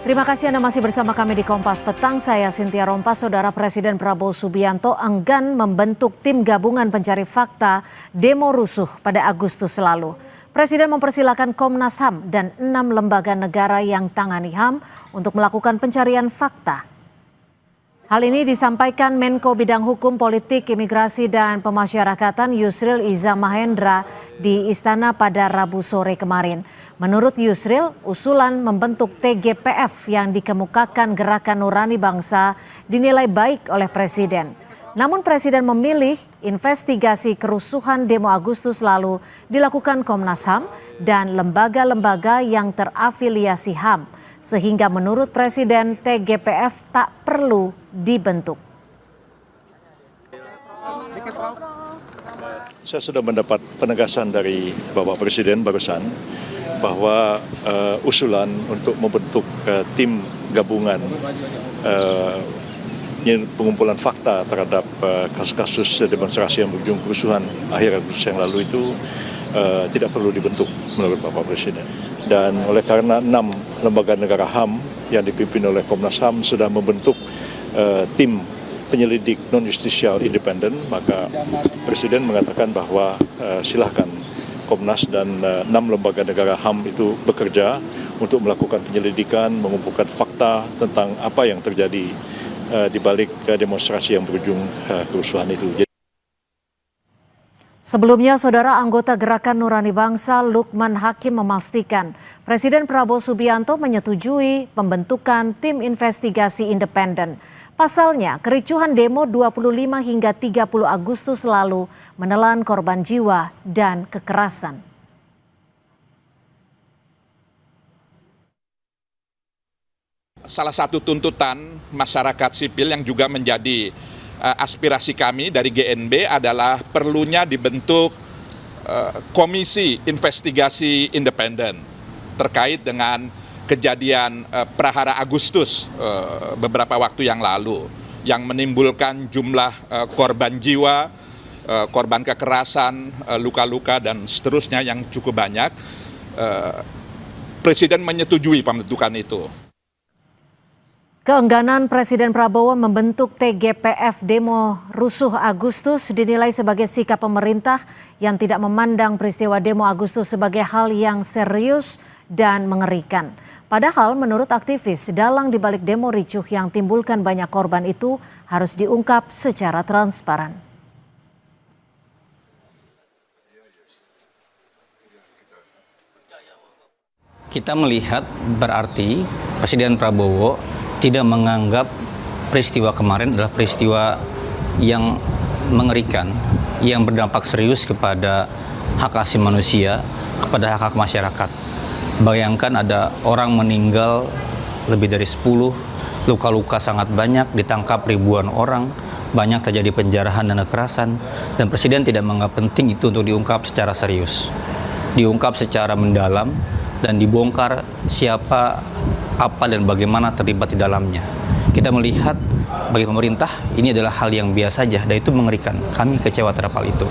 Terima kasih Anda masih bersama kami di Kompas Petang. Saya Cynthia Rompas. Saudara Presiden Prabowo Subianto enggan membentuk tim gabungan pencari fakta demo rusuh pada Agustus lalu. Presiden mempersilahkan Komnas HAM dan 6 lembaga negara yang tangani HAM untuk melakukan pencarian fakta. Hal ini disampaikan Menko Bidang Hukum, Politik, Imigrasi, dan Pemasyarakatan Yusril Iza Mahendra di Istana pada Rabu sore kemarin. Menurut Yusril, usulan membentuk TGPF yang dikemukakan Gerakan Nurani Bangsa dinilai baik oleh Presiden. Namun Presiden memilih investigasi kerusuhan demo Agustus lalu dilakukan Komnas HAM dan lembaga-lembaga yang terafiliasi HAM. Sehingga menurut Presiden TGPF tak perlu dibentuk. Saya sudah mendapat penegasan dari Bapak Presiden barusan bahwa usulan untuk membentuk tim gabungan pengumpulan fakta terhadap kasus-kasus demonstrasi yang berujung kerusuhan akhir Agustus yang lalu itu tidak perlu dibentuk menurut Bapak Presiden. Dan oleh karena 6 lembaga negara HAM yang dipimpin oleh Komnas HAM sudah membentuk tim penyelidik non-justisial independen, maka Presiden mengatakan bahwa silahkan Komnas dan 6 lembaga negara HAM itu bekerja untuk melakukan penyelidikan, mengumpulkan fakta tentang apa yang terjadi di balik demonstrasi yang berujung kerusuhan itu. Sebelumnya, saudara anggota Gerakan Nurani Bangsa Lukman Hakim memastikan Presiden Prabowo Subianto menyetujui pembentukan tim investigasi independen. Pasalnya, kericuhan demo 25 hingga 30 Agustus lalu menelan korban jiwa dan kekerasan. Salah satu tuntutan masyarakat sipil yang juga menjadi aspirasi kami dari GNB adalah perlunya dibentuk komisi investigasi independen terkait dengan kejadian Prahara Agustus beberapa waktu yang lalu yang menimbulkan jumlah korban jiwa, korban kekerasan, luka-luka dan seterusnya yang cukup banyak. Presiden menyetujui pembentukan itu. Keengganan Presiden Prabowo membentuk TGPF demo rusuh Agustus dinilai sebagai sikap pemerintah yang tidak memandang peristiwa demo Agustus sebagai hal yang serius dan mengerikan. Padahal menurut aktivis, dalang dibalik demo ricuh yang timbulkan banyak korban itu harus diungkap secara transparan. Kita melihat berarti Presiden Prabowo tidak menganggap peristiwa kemarin adalah peristiwa yang mengerikan, yang berdampak serius kepada hak asasi manusia, kepada hak masyarakat. Bayangkan ada orang meninggal lebih dari 10, luka-luka sangat banyak, ditangkap ribuan orang, banyak terjadi penjarahan dan kekerasan, dan Presiden tidak menganggap penting itu untuk diungkap secara serius. Diungkap secara mendalam dan dibongkar siapa, apa dan bagaimana terlibat di dalamnya. Kita melihat bagi pemerintah ini adalah hal yang biasa saja dan itu mengerikan. Kami kecewa terhadap hal itu.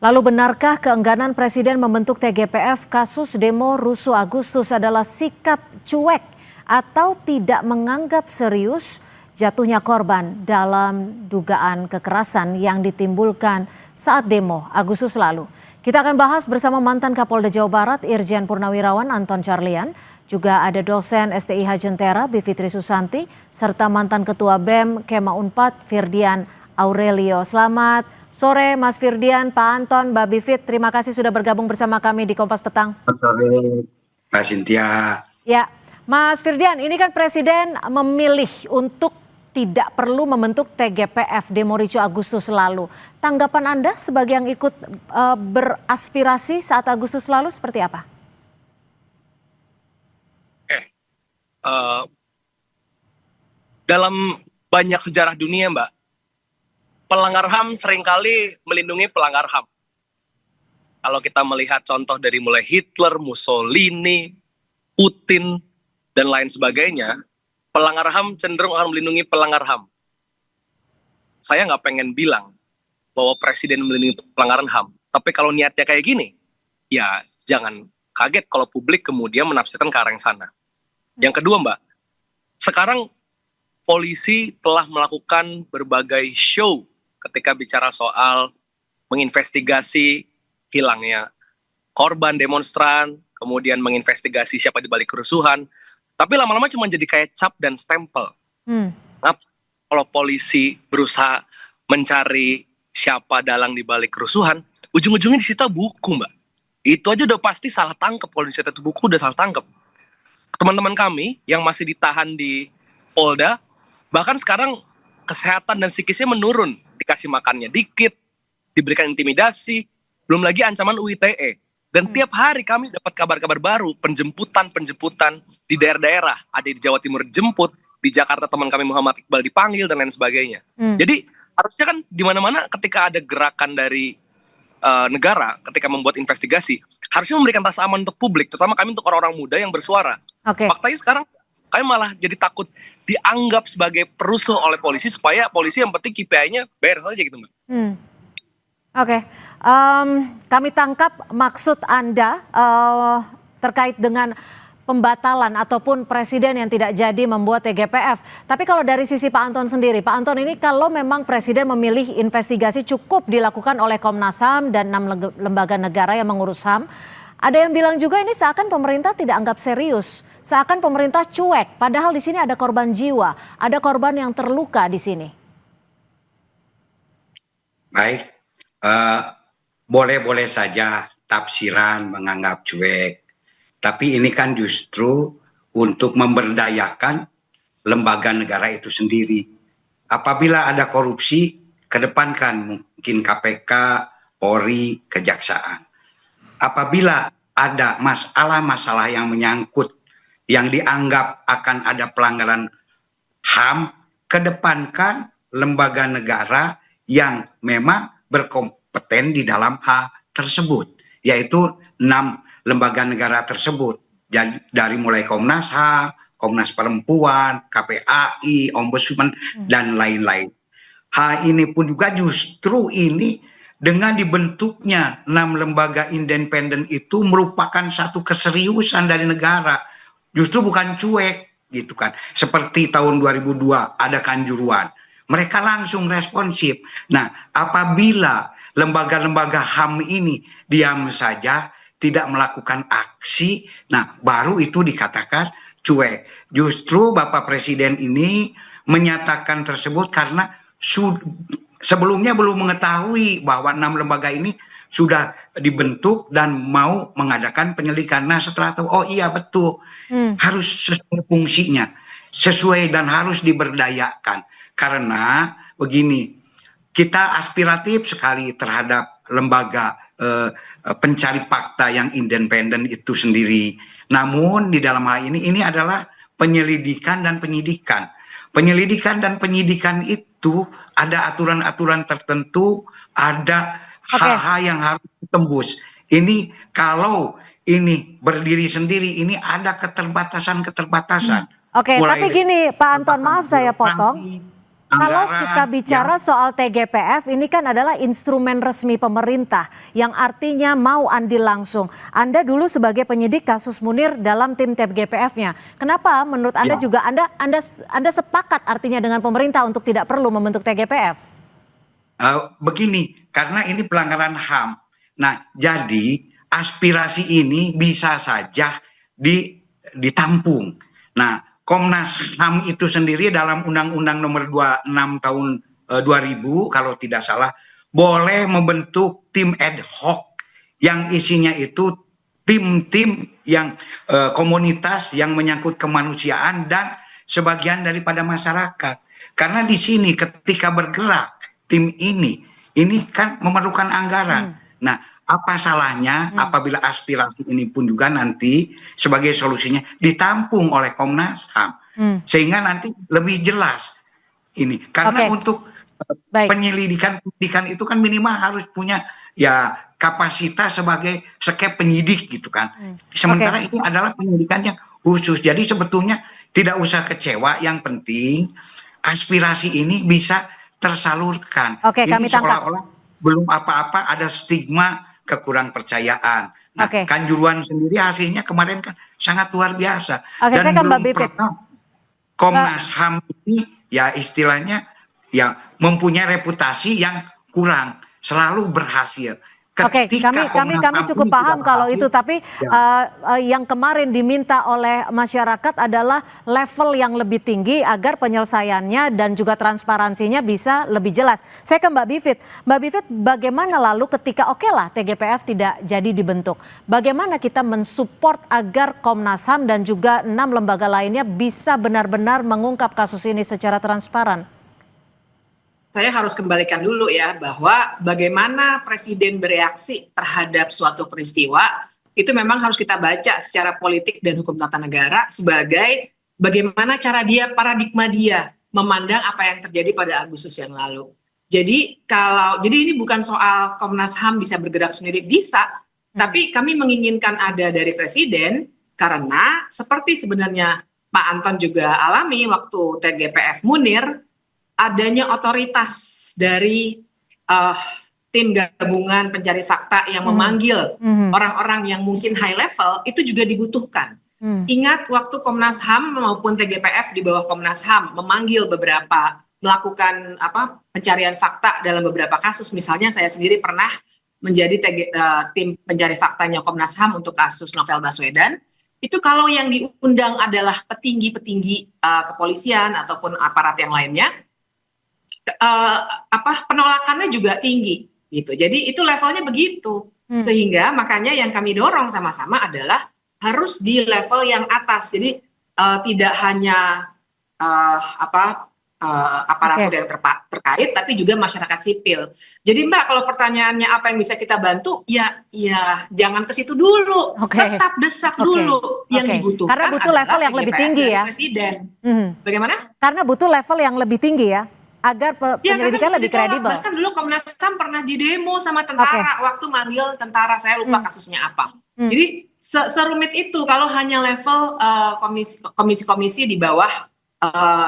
Lalu benarkah keengganan Presiden membentuk TGPF kasus demo rusuh Agustus adalah sikap cuek atau tidak menganggap serius jatuhnya korban dalam dugaan kekerasan yang ditimbulkan saat demo Agustus lalu? Kita akan bahas bersama mantan Kapolda Jawa Barat Irjen Purnawirawan Anton Carlyan, juga ada dosen STIH Jentera Bivitri Susanti, serta mantan Ketua BEM Kema Unpad Firdian Aurelio. Selamat sore Mas Firdian, Pak Anton, Mbak Bivit, terima kasih sudah bergabung bersama kami di Kompas Petang. Selamat sore, Mbak Cynthia. Ya, Mas Firdian, ini kan Presiden memilih untuk tidak perlu membentuk TGPF demo ricuh Agustus lalu. Tanggapan Anda sebagai yang ikut beraspirasi saat Agustus lalu seperti apa? Dalam banyak sejarah dunia, Mbak, pelanggar HAM seringkali melindungi pelanggar HAM. Kalau kita melihat contoh dari mulai Hitler, Mussolini, Putin, dan lain sebagainya, pelanggar HAM cenderung akan melindungi pelanggar HAM. Saya nggak pengen bilang bahwa Presiden melindungi pelanggaran HAM, tapi kalau niatnya kayak gini, ya jangan kaget kalau publik kemudian menafsirkan ke arah yang sana. Yang kedua, Mbak, sekarang polisi telah melakukan berbagai show ketika bicara soal menginvestigasi hilangnya korban demonstran, kemudian menginvestigasi siapa di balik kerusuhan. Tapi lama-lama cuma jadi kayak cap dan stempel. Ngapa kalau polisi berusaha mencari siapa dalang di balik kerusuhan, ujung-ujungnya disita buku, Mbak. Itu aja udah pasti salah tangkap. Kalau disita itu buku udah salah tangkap. Teman-teman kami yang masih ditahan di Polda, bahkan sekarang kesehatan dan psikisnya menurun. Dikasih makannya dikit, diberikan intimidasi, belum lagi ancaman UITE. Dan tiap hari kami dapat kabar-kabar baru, penjemputan di daerah-daerah. Ada di Jawa Timur dijemput, di Jakarta teman kami Muhammad Iqbal dipanggil, dan lain sebagainya. Jadi harusnya kan di mana-mana ketika ada gerakan dari negara, ketika membuat investigasi, harusnya memberikan rasa aman untuk publik, terutama kami untuk orang-orang muda yang bersuara. Faktanya sekarang kami malah jadi takut dianggap sebagai perusuh oleh polisi, supaya polisi yang penting KPI-nya beres aja gitu, Mbak. Kami tangkap maksud Anda terkait dengan pembatalan ataupun presiden yang tidak jadi membuat TGPF. Tapi kalau dari sisi Pak Anton sendiri, Pak Anton, ini kalau memang presiden memilih investigasi cukup dilakukan oleh Komnas HAM dan 6 lembaga negara yang mengurus HAM, ada yang bilang juga ini seakan pemerintah tidak anggap serius, seakan pemerintah cuek, padahal di sini ada korban jiwa, ada korban yang terluka di sini. Baik, boleh-boleh saja tafsiran menganggap cuek. Tapi ini kan justru untuk memberdayakan lembaga negara itu sendiri. Apabila ada korupsi, kedepankan mungkin KPK, Polri, Kejaksaan. Apabila ada masalah-masalah yang menyangkut, yang dianggap akan ada pelanggaran HAM, kedepankan lembaga negara yang memang berkompeten di dalam hal tersebut, yaitu 6 lembaga negara tersebut, dari mulai Komnas HAM, Komnas Perempuan, KPAI, Ombudsman, dan lain-lain. Hal ini pun juga justru ini dengan dibentuknya 6 lembaga independen itu merupakan satu keseriusan dari negara, justru bukan cuek gitu kan. Seperti tahun 2002 ada Kanjuruhan, mereka langsung responsif. Nah, apabila lembaga-lembaga HAM ini diam saja, tidak melakukan aksi, nah baru itu dikatakan cuek. Justru Bapak Presiden ini menyatakan tersebut karena sebelumnya belum mengetahui bahwa 6 lembaga ini sudah dibentuk dan mau mengadakan penyelidikan. Nah setelah itu, oh iya betul, harus sesuai fungsinya, sesuai dan harus diberdayakan. Karena begini, kita aspiratif sekali terhadap lembaga pencari fakta yang independen itu sendiri. Namun di dalam hal ini adalah penyelidikan dan penyidikan. Penyelidikan dan penyidikan itu ada aturan-aturan tertentu, ada hal-hal yang harus ditembus. Ini kalau ini berdiri sendiri, ini ada keterbatasan-keterbatasan. Tapi gini Pak Anton, maaf saya potong. Kalau kita bicara soal TGPF, ini kan adalah instrumen resmi pemerintah yang artinya mau andil langsung. Anda dulu sebagai penyidik kasus Munir dalam tim TGPF-nya. Kenapa menurut Anda juga Anda sepakat artinya dengan pemerintah untuk tidak perlu membentuk TGPF? Begini, karena ini pelanggaran HAM. Nah, jadi aspirasi ini bisa saja ditampung. Nah, Komnas HAM itu sendiri dalam Undang-Undang Nomor 26 Tahun 2000 kalau tidak salah boleh membentuk tim ad hoc yang isinya itu tim-tim yang komunitas yang menyangkut kemanusiaan dan sebagian daripada masyarakat. Karena di sini ketika bergerak tim ini kan memerlukan anggaran. Nah, apa salahnya apabila aspirasi ini pun juga nanti sebagai solusinya ditampung oleh Komnas HAM, sehingga nanti lebih jelas ini. Karena untuk penyidikan itu kan minimal harus punya ya kapasitas sebagai penyidik gitu kan. Sementara ini adalah penyidikan yang khusus. Jadi sebetulnya tidak usah kecewa, yang penting aspirasi ini bisa tersalurkan. Kami tangkap. Seolah-olah belum apa-apa ada stigma kekurang percayaan. Nah, Oke. Kanjuruhan sendiri hasilnya kemarin kan sangat luar biasa. Oke, Dan saya ke Mbak belum Bivit. pernah Komnas HAM ini ya istilahnya ya mempunyai reputasi yang kurang, selalu berhasil. Oke, kami cukup paham kalau itu, tapi yang kemarin diminta oleh masyarakat adalah level yang lebih tinggi agar penyelesaiannya dan juga transparansinya bisa lebih jelas. Saya ke Mbak Bivit. Mbak Bivit, bagaimana lalu ketika TGPF tidak jadi dibentuk? Bagaimana kita mensupport agar Komnas HAM dan juga 6 lembaga lainnya bisa benar-benar mengungkap kasus ini secara transparan? Saya harus kembalikan dulu ya bahwa bagaimana presiden bereaksi terhadap suatu peristiwa itu memang harus kita baca secara politik dan hukum tata negara sebagai bagaimana paradigma dia memandang apa yang terjadi pada Agustus yang lalu. Jadi ini bukan soal Komnas HAM bisa bergerak sendiri, bisa, tapi kami menginginkan ada dari presiden karena seperti sebenarnya Pak Anton juga alami waktu TGPF Munir, adanya otoritas dari tim gabungan pencari fakta yang memanggil orang-orang yang mungkin high level itu juga dibutuhkan. Ingat waktu Komnas HAM maupun TGPF di bawah Komnas HAM memanggil melakukan pencarian fakta dalam beberapa kasus. Misalnya saya sendiri pernah menjadi tim pencari faktanya Komnas HAM untuk kasus Novel Baswedan. Itu kalau yang diundang adalah petinggi-petinggi kepolisian ataupun aparat yang lainnya, penolakannya juga tinggi gitu. Jadi itu levelnya begitu. Sehingga makanya yang kami dorong sama-sama adalah harus di level yang atas. Jadi tidak hanya aparatur yang terkait, tapi juga masyarakat sipil. Jadi Mbak, kalau pertanyaannya apa yang bisa kita bantu, ya jangan ke situ dulu. Tetap desak dulu. Yang dibutuhkan karena butuh level yang lebih tinggi ya. Presiden. Bagaimana? Karena butuh level yang lebih tinggi ya, agar penyelidikan lebih kredibel. Bahkan dulu Komnas HAM pernah didemo sama tentara waktu manggil tentara, saya lupa kasusnya apa. Jadi serumit itu kalau hanya level komisi-komisi di bawah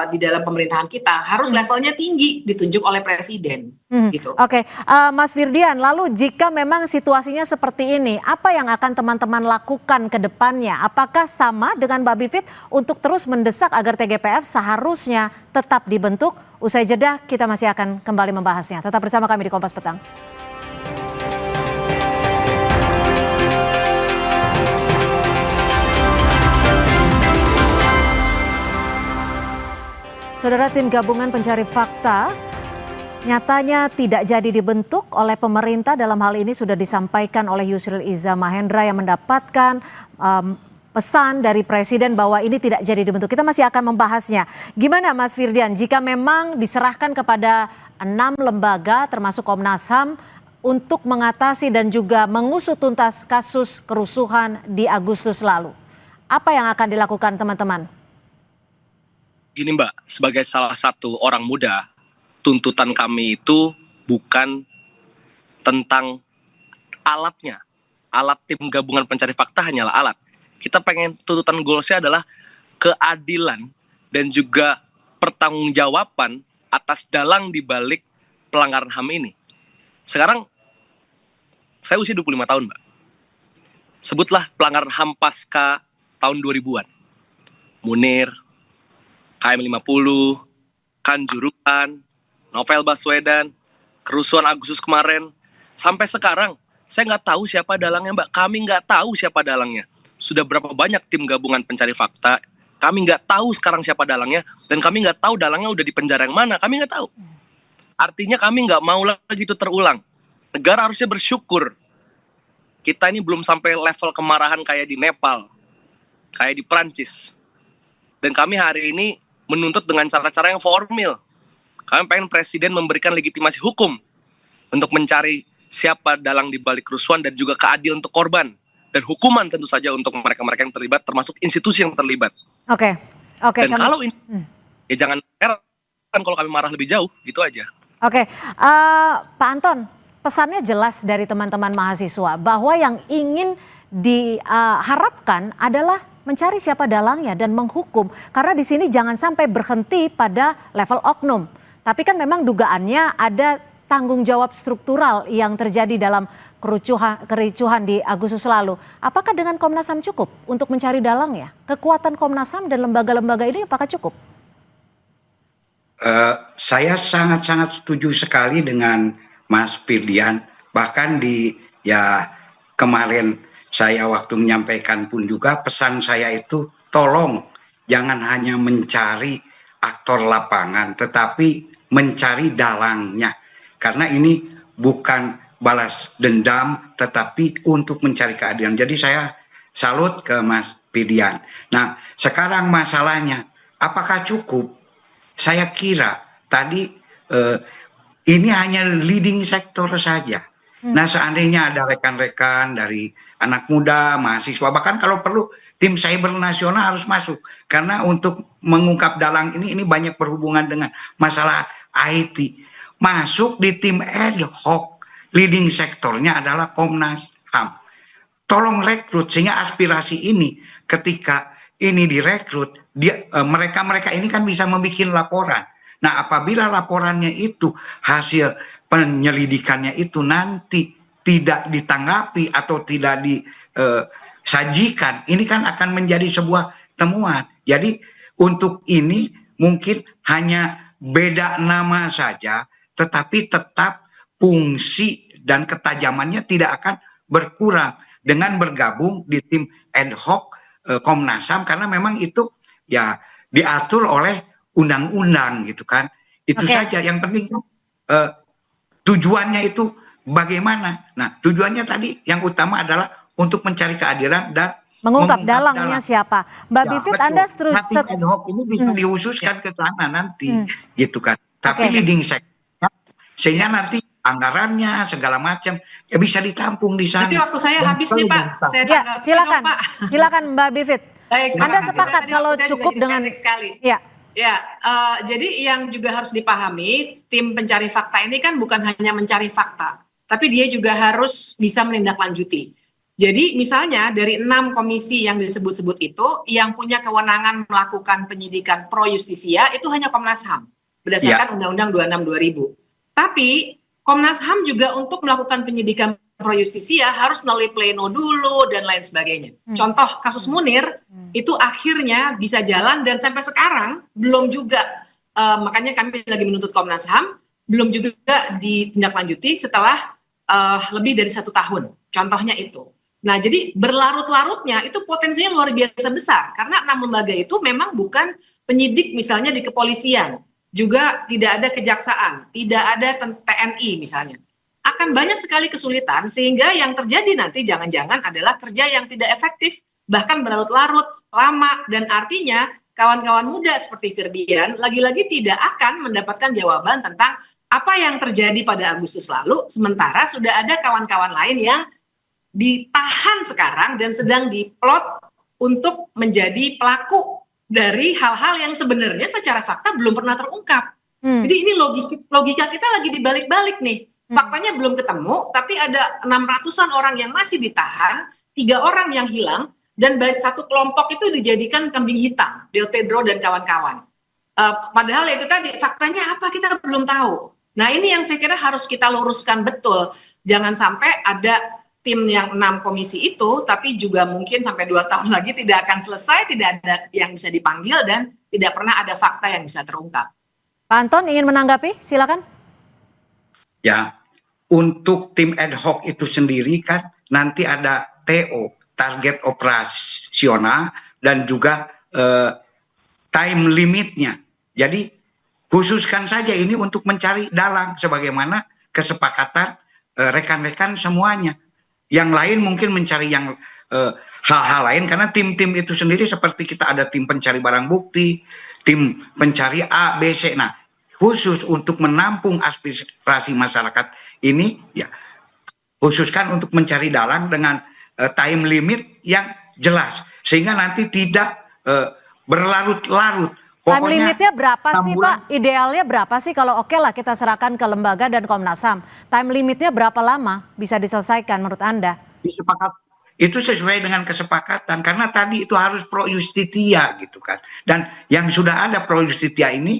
di dalam pemerintahan kita harus levelnya tinggi ditunjuk oleh presiden. Gitu. Oke, Mas Firdian, lalu jika memang situasinya seperti ini, apa yang akan teman-teman lakukan ke depannya? Apakah sama dengan Mbak Bivit untuk terus mendesak agar TGPF seharusnya tetap dibentuk? Usai jeda, kita masih akan kembali membahasnya. Tetap bersama kami di Kompas Petang. Saudara, tim gabungan pencari fakta nyatanya tidak jadi dibentuk oleh pemerintah. Dalam hal ini sudah disampaikan oleh Yusril Iza Mahendra yang mendapatkan pesan dari presiden bahwa ini tidak jadi dibentuk. Kita masih akan membahasnya. Gimana Mas Firdian, jika memang diserahkan kepada 6 lembaga termasuk Komnas HAM untuk mengatasi dan juga mengusut tuntas kasus kerusuhan di Agustus lalu, apa yang akan dilakukan teman-teman? Gini Mbak, sebagai salah satu orang muda, tuntutan kami itu bukan tentang alatnya. Alat tim gabungan pencari fakta hanyalah alat. Kita pengen tuntutan goalsnya adalah keadilan dan juga pertanggungjawaban atas dalang dibalik pelanggaran HAM ini. Sekarang saya usia 25 tahun Mbak. Sebutlah pelanggaran HAM pasca tahun 2000-an. Munir, KM50, Kanjuruhan, Novel Baswedan, kerusuhan Agustus kemarin. Sampai sekarang saya nggak tahu siapa dalangnya Mbak. Kami nggak tahu siapa dalangnya. Sudah berapa banyak tim gabungan pencari fakta, kami nggak tahu sekarang siapa dalangnya, dan kami nggak tahu dalangnya udah di penjara yang mana, kami nggak tahu. Artinya kami nggak mau lagi itu terulang. Negara harusnya bersyukur. Kita ini belum sampai level kemarahan kayak di Nepal, kayak di Prancis. Dan kami hari ini menuntut dengan cara-cara yang formil. Kami pengen presiden memberikan legitimasi hukum untuk mencari siapa dalang di balik kerusuhan dan juga keadilan untuk korban. Dan hukuman tentu saja untuk mereka-mereka yang terlibat, termasuk institusi yang terlibat. Oke. Dan kalau ini, ya jangan heran kalau kami marah lebih jauh, gitu aja. Oke, Pak Anton, pesannya jelas dari teman-teman mahasiswa bahwa yang ingin diharapkan adalah mencari siapa dalangnya dan menghukum. Karena di sini jangan sampai berhenti pada level oknum. Tapi kan memang dugaannya ada tanggung jawab struktural yang terjadi dalam kericuhan di Agustus lalu. Apakah dengan Komnas HAM cukup untuk mencari dalangnya? Kekuatan Komnas HAM dan lembaga-lembaga ini apakah cukup? Saya sangat-sangat setuju sekali dengan Mas Firdian. Bahkan kemarin saya waktu menyampaikan pun juga pesan saya itu tolong jangan hanya mencari aktor lapangan, tetapi mencari dalangnya. Karena ini bukan balas dendam, tetapi untuk mencari keadilan. Jadi saya salut ke Mas Firdian. Nah, sekarang masalahnya, apakah cukup? Saya kira tadi ini hanya leading sektor saja. Nah, seandainya ada rekan-rekan dari anak muda, mahasiswa, bahkan kalau perlu tim cyber nasional harus masuk. Karena untuk mengungkap dalang ini banyak berhubungan dengan masalah IT. Masuk di tim ad hoc, leading sektornya adalah Komnas HAM. Tolong rekrut sehingga aspirasi ini ketika ini direkrut, mereka ini kan bisa membuat laporan. Nah, apabila laporannya itu hasil penyelidikannya itu nanti tidak ditanggapi atau tidak disajikan, ini kan akan menjadi sebuah temuan. Jadi untuk ini mungkin hanya beda nama saja, tetapi tetap fungsi dan ketajamannya tidak akan berkurang dengan bergabung di tim ad hoc Komnas HAM, karena memang itu ya diatur oleh undang-undang gitu kan. Itu saja yang penting tujuannya itu bagaimana. Nah, tujuannya tadi yang utama adalah untuk mencari keadilan dan mengungkap dalangnya siapa. Mbak Bivit, betul. Anda setuju? Nanti ad hoc ini bisa dihususkan ke sana nanti gitu kan. Tapi leading sector sehingga nanti anggarannya segala macam ya bisa ditampung di sana. Tapi waktu saya habis nih Pak. Saya silakan Mbak Bivit. Baik, Anda sepakat kalau cukup dengan sekali. Ya. Ya, jadi yang juga harus dipahami, tim pencari fakta ini kan bukan hanya mencari fakta, tapi dia juga harus bisa menindaklanjuti. Jadi misalnya dari 6 komisi yang disebut-sebut itu, yang punya kewenangan melakukan penyidikan pro justisia itu hanya Komnas HAM berdasarkan Undang-Undang 26 2000. Tapi Komnas HAM juga untuk melakukan penyidikan pro justisia harus melalui pleno dulu dan lain sebagainya. Contoh kasus Munir itu akhirnya bisa jalan dan sampai sekarang belum juga, makanya kami lagi menuntut Komnas HAM, belum juga ditindaklanjuti setelah lebih dari 1 tahun. Contohnya itu. Nah, jadi berlarut-larutnya itu potensinya luar biasa besar karena 6 lembaga itu memang bukan penyidik misalnya di kepolisian, juga tidak ada kejaksaan, tidak ada TNI misalnya. Akan banyak sekali kesulitan sehingga yang terjadi nanti jangan-jangan adalah kerja yang tidak efektif, bahkan berlarut-larut, lama, dan artinya kawan-kawan muda seperti Firdian lagi-lagi tidak akan mendapatkan jawaban tentang apa yang terjadi pada Agustus lalu, sementara sudah ada kawan-kawan lain yang ditahan sekarang dan sedang diplot untuk menjadi pelaku dari hal-hal yang sebenarnya secara fakta belum pernah terungkap. Jadi ini logika kita lagi dibalik-balik nih. Faktanya belum ketemu, tapi ada 600-an orang yang masih ditahan, 3 orang yang hilang, dan satu kelompok itu dijadikan kambing hitam, Del Pedro dan kawan-kawan. Padahal itu tadi faktanya apa kita belum tahu. Nah, ini yang saya kira harus kita luruskan betul. Jangan sampai ada tim yang 6 komisi itu, tapi juga mungkin sampai 2 tahun lagi tidak akan selesai, tidak ada yang bisa dipanggil, dan tidak pernah ada fakta yang bisa terungkap. Pak Anton ingin menanggapi, silakan. Ya, untuk tim ad hoc itu sendiri kan nanti ada TO, target operasional, dan juga time limitnya. Jadi khususkan saja ini untuk mencari dalang sebagaimana kesepakatan rekan-rekan semuanya. Yang lain mungkin mencari yang hal-hal lain karena tim-tim itu sendiri seperti kita ada tim pencari barang bukti, tim pencari A, B, C. Nah, khusus untuk menampung aspirasi masyarakat ini ya khususkan untuk mencari dalang dengan time limit yang jelas sehingga nanti tidak berlarut-larut. Time limitnya berapa sih Pak? Idealnya berapa sih kalau oke lah kita serahkan ke lembaga dan Komnas HAM. Time limitnya berapa lama bisa diselesaikan menurut Anda? Itu sesuai dengan kesepakatan karena tadi itu harus pro justitia gitu kan. Dan yang sudah ada pro justitia ini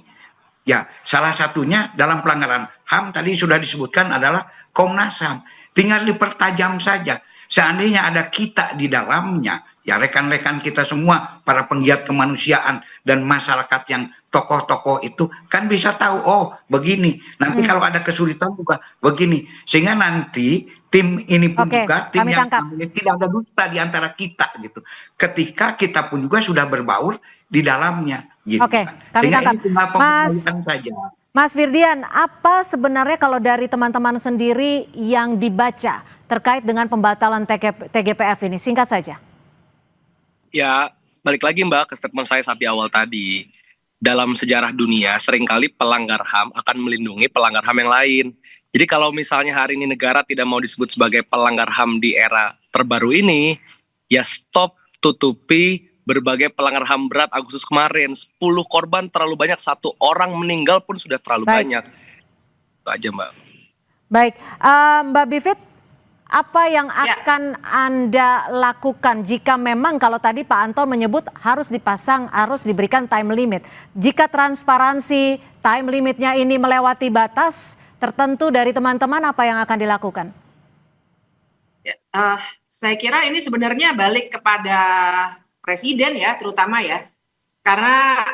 ya salah satunya dalam pelanggaran HAM tadi sudah disebutkan adalah Komnas HAM. tinggal dipertajam saja. Seandainya ada kita di dalamnya, ya rekan-rekan kita semua, para penggiat kemanusiaan dan masyarakat yang tokoh-tokoh itu kan bisa tahu, oh begini. Nanti kalau ada kesulitan juga begini. Sehingga nanti tim ini pun Oke, juga, tim kami yang tangkap. tidak ada dusta di antara kita gitu. Ketika kita pun juga sudah berbaur di dalamnya gitu Oke, kan. kami Sehingga tangkap. ini tinggal pembahasan saja. Mas Firdian, apa sebenarnya kalau dari teman-teman sendiri yang dibaca terkait dengan pembatalan TGPF ini? Singkat saja. Ya, balik lagi Mbak ke statement saya saat di awal tadi. Dalam sejarah dunia, seringkali pelanggar HAM akan melindungi pelanggar HAM yang lain. Jadi kalau misalnya hari ini negara tidak mau disebut sebagai pelanggar HAM di era terbaru ini, ya stop tutupi berbagai pelanggar HAM berat Agustus kemarin. 10 korban terlalu banyak, 1 orang meninggal pun sudah terlalu banyak. Itu aja Mbak. Baik, Mbak Bivit, apa yang akan Anda lakukan jika memang kalau tadi Pak Anton menyebut harus dipasang, harus diberikan time limit. Jika transparansi time limitnya ini melewati batas tertentu dari teman-teman, apa yang akan dilakukan? Saya kira ini sebenarnya balik kepada Presiden ya, terutama ya. Karena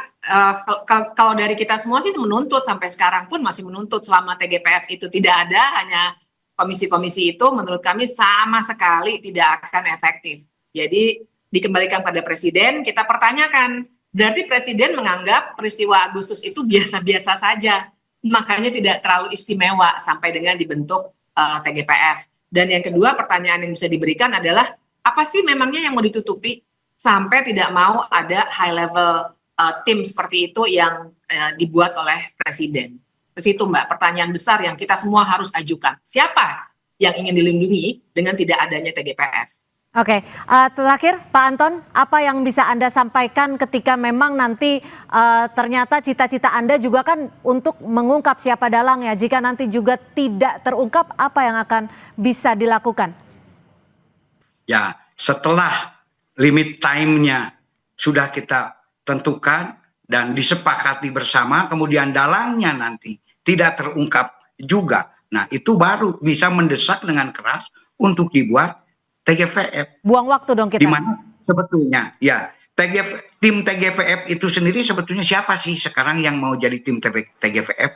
kalau dari kita semua sih menuntut, sampai sekarang pun masih menuntut selama TGPF itu tidak ada, hanya komisi-komisi itu menurut kami sama sekali tidak akan efektif. Jadi dikembalikan pada Presiden, kita pertanyakan, berarti Presiden menganggap peristiwa Agustus itu biasa-biasa saja, makanya tidak terlalu istimewa sampai dengan dibentuk TGPF. Dan yang kedua, pertanyaan yang bisa diberikan adalah, apa sih memangnya yang mau ditutupi sampai tidak mau ada high level tim seperti itu yang dibuat oleh Presiden? Ke situ Mbak, pertanyaan besar yang kita semua harus ajukan. Siapa yang ingin dilindungi dengan tidak adanya TGPF? Oke, terakhir Pak Anton, apa yang bisa Anda sampaikan ketika memang nanti ternyata cita-cita Anda juga kan untuk mengungkap siapa dalangnya. Jika nanti juga tidak terungkap, apa yang akan bisa dilakukan? Ya, setelah limit time-nya sudah kita tentukan dan disepakati bersama, kemudian dalangnya nanti tidak terungkap juga. Nah, itu baru bisa mendesak dengan keras untuk dibuat TGVF. Buang waktu dong kita. Di mana sebetulnya ya tim TGVF itu sendiri sebetulnya siapa sih sekarang yang mau jadi tim TGVF?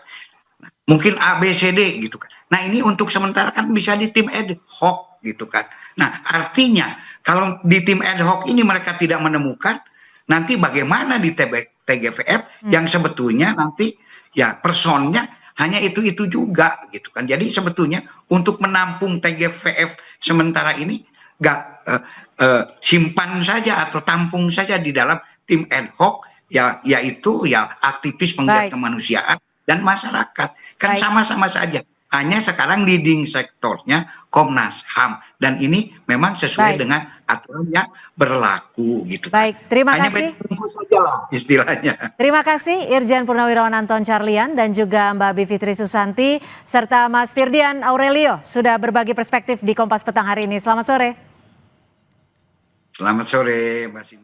Mungkin A, B, C, D gitu kan. Nah, ini untuk sementara kan bisa di tim ad hoc gitu kan. Nah, artinya kalau di tim ad hoc ini mereka tidak menemukan, nanti bagaimana di TGVF yang sebetulnya nanti ya personnya hanya itu juga gitu kan. Jadi sebetulnya untuk menampung TGVF sementara ini simpan saja atau tampung saja di dalam tim ad hoc ya, yaitu ya aktivis penggiat kemanusiaan dan masyarakat. Kan sama-sama saja. Hanya sekarang leading sektornya Komnas HAM, dan ini memang sesuai dengan aturan yang berlaku gitu. Baik, terima hanya kasih. Hanya saja lah istilahnya. Terima kasih Irjen Purnawirawan Anton Carlian dan juga Mbak Bivitri Susanti serta Mas Firdian Aurelio sudah berbagi perspektif di Kompas Petang hari ini. Selamat sore. Selamat sore, Mbak Sinti.